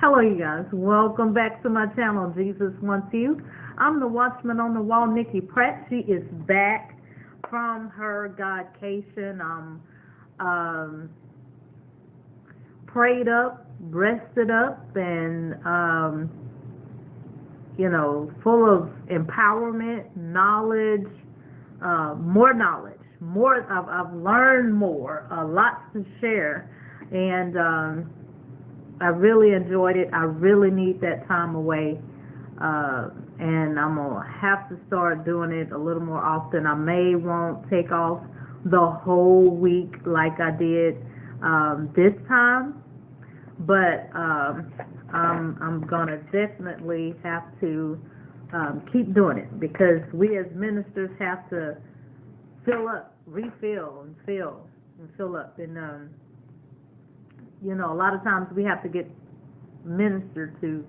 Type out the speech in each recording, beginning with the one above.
Hello, you guys. Welcome back to my channel, Jesus Wants You. I'm the watchman on the wall, Nikki Pratt. She is back from her Godcation. Prayed up, rested up, and, full of empowerment, knowledge, more knowledge. I've learned more, lots to share, and I really enjoyed it. I really need that time away, and I'm going to have to start doing it a little more often. I won't take off the whole week like I did this time, but I'm going to definitely have to keep doing it, because we as ministers have to fill up, refill, and fill up. And a lot of times we have to get ministered to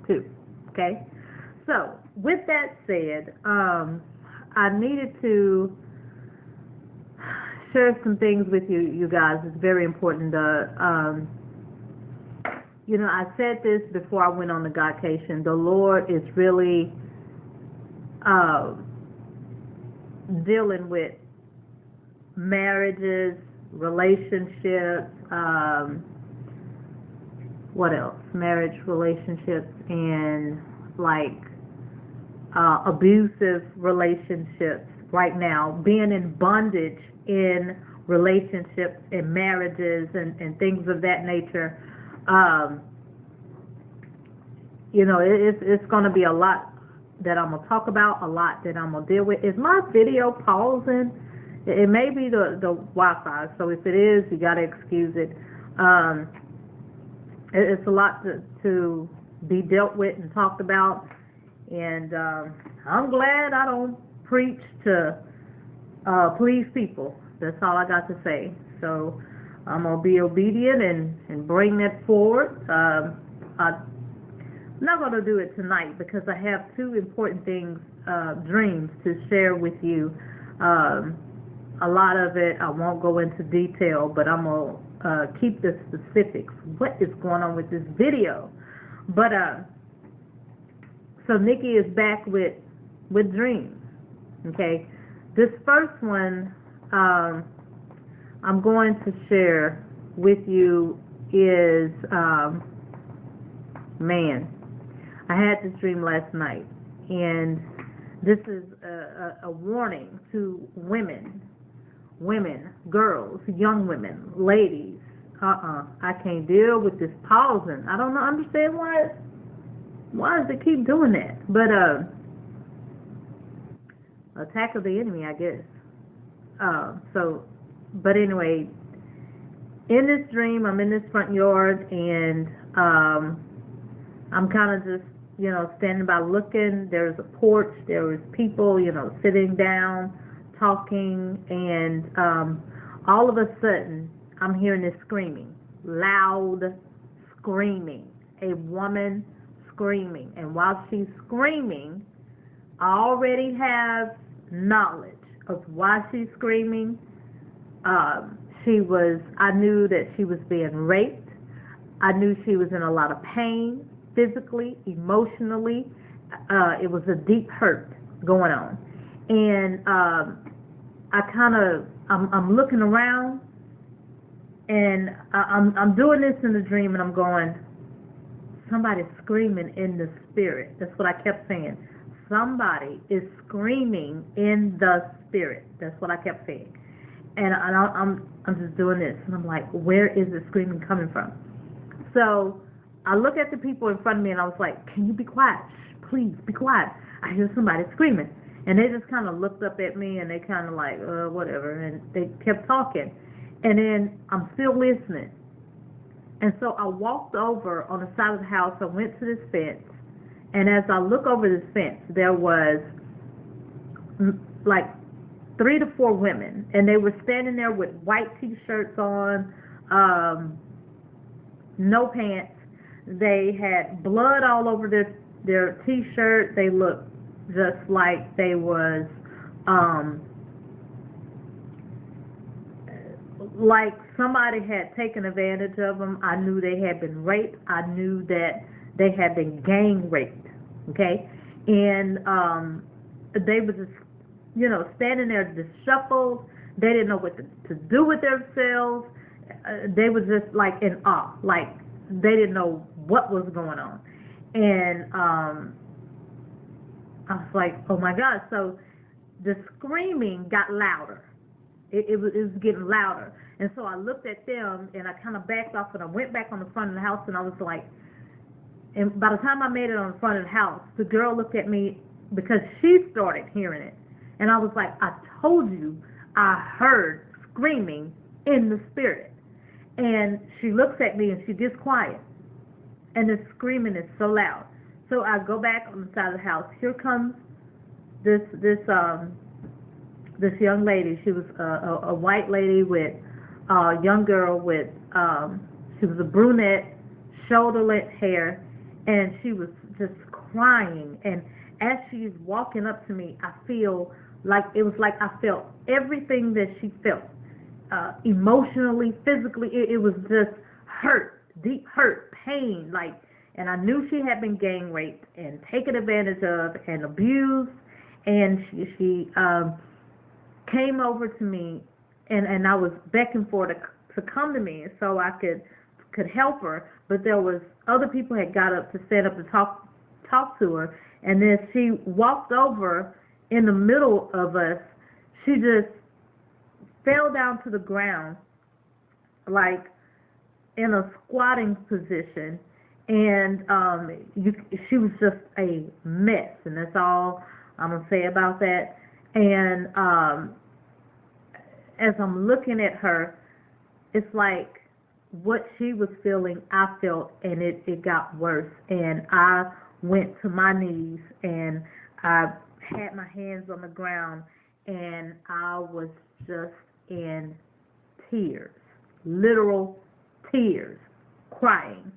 too. Okay? So, with that said, I needed to share some things with you guys. It's very important. I said this before I went on the Godcation. The Lord is really dealing with marriages, relationships, what else? Marriage, relationships, and abusive relationships right now, being in bondage in relationships and marriages and things of that nature. It's going to be a lot that I'm going to talk about, a lot that I'm going to deal with. Is my video pausing? It may be the Wi-Fi, so if it is, you got to excuse it. It's a lot to be dealt with and talked about, and I'm glad I don't preach to please people. That's all I got to say. So I'm going to be obedient and bring that forward. I'm not going to do it tonight because I have two important things, dreams to share with you. A lot of it I won't go into detail, but I'm going to keep the specifics. What is going on with this video? But so Nikki is back with dreams. Okay, this first one I'm going to share with you is I had this dream last night, and this is a warning to women, girls, young women, ladies. I can't deal with this pausing. I don't understand why does it keep doing that? But attack of the enemy, I guess. But anyway, in this dream, I'm in this front yard, and I'm kind of just standing by looking. There's a porch. There was people sitting down, talking, and all of a sudden I'm hearing this screaming, loud screaming, a woman screaming. And while she's screaming, I already have knowledge of why she's screaming. I knew that she was being raped. I knew she was in a lot of pain, physically, emotionally. It was a deep hurt going on. And I'm looking around, and I'm doing this in the dream, and I'm going, somebody's screaming in the spirit. That's what I kept saying. Somebody is screaming in the spirit. That's what I kept saying. And I'm just doing this, and I'm like, where is the screaming coming from? So I look at the people in front of me, and I was like, can you be quiet? Shh, please, be quiet. I hear somebody screaming. And they just kind of looked up at me, and they kind of like, whatever, and they kept talking. And then I'm still listening. And so I walked over on the side of the house. I went to this fence, and as I look over this fence, there was like 3 to 4 women, and they were standing there with white T-shirts on, no pants. They had blood all over their T-shirt. They looked just like they was like somebody had taken advantage of them. I knew they had been raped. I knew that they had been gang raped. Okay, and they were just, standing there disheveled. They didn't know what to do with themselves. They were just like in awe, like they didn't know what was going on. And I was like, oh my God. So the screaming got louder. It was getting louder. And so I looked at them and I kind of backed off and I went back on the front of the house and I was like, and by the time I made it on the front of the house, the girl looked at me because she started hearing it. And I was like, I told you I heard screaming in the spirit. And she looks at me and she gets quiet. And the screaming is so loud. So I go back on the side of the house. Here comes this young lady. She was a white lady with a young girl with, she was a brunette, shoulder-length hair, and she was just crying. And as she's walking up to me, I feel like it was like I felt everything that she felt, emotionally, physically. It was just hurt, deep hurt, pain, like. And I knew she had been gang raped and taken advantage of and abused. And she came over to me, and I was beckoning for her to come to me so I could help her. But there was other people had got up to stand up to talk to her. And then she walked over in the middle of us. She just fell down to the ground, like in a squatting position. And she was just a mess, and that's all I'm going to say about that. And as I'm looking at her, it's like what she was feeling, I felt, and it got worse. And I went to my knees, and I had my hands on the ground, and I was just in tears, literal tears, crying,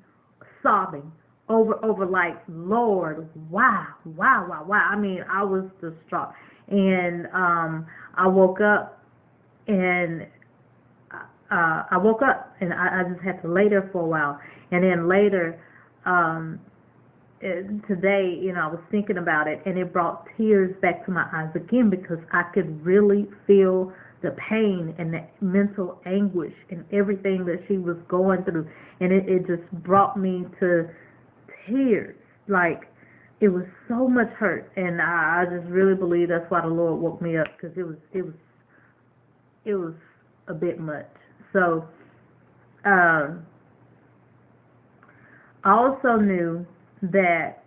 sobbing over like, Lord, why? I mean, I was distraught. And I woke up and I just had to lay there for a while. And then later, today, I was thinking about it, and it brought tears back to my eyes again, because I could really feel the pain and the mental anguish and everything that she was going through. And it just brought me to tears. Like, it was so much hurt. And I just really believe that's why the Lord woke me up, because it was a bit much. So I also knew that,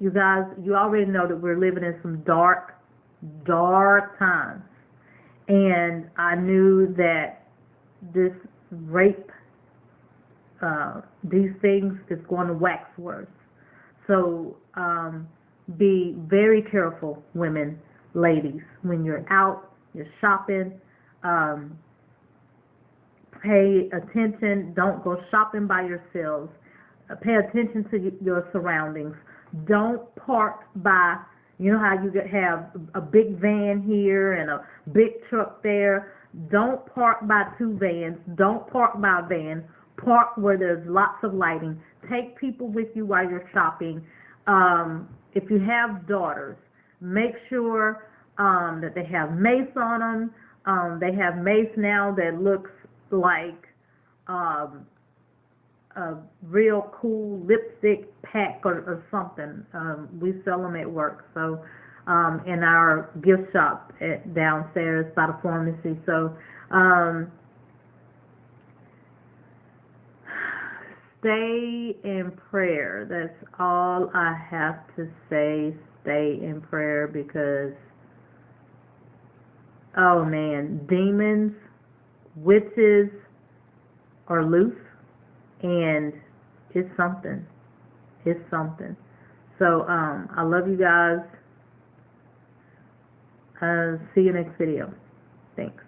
you guys, you already know that we're living in some dark times. And I knew that this rape, these things is going to wax worse. So be very careful, women, ladies, when you're out, you're shopping. Pay attention. Don't go shopping by yourselves. Pay attention to your surroundings. Don't park by, you know how you have a big van here and a big truck there. Don't park by two vans. Don't park by a van. Park where there's lots of lighting. Take people with you while you're shopping. If you have daughters, make sure that they have mace on them. They have mace now that looks like a real cool lipstick pack or something. We sell them at work, so in our gift shop downstairs by the pharmacy. So stay in prayer. That's all I have to say. Stay in prayer, because, oh man, demons, witches are loose, and it's something. It's something. So I love you guys. See you next video. Thanks.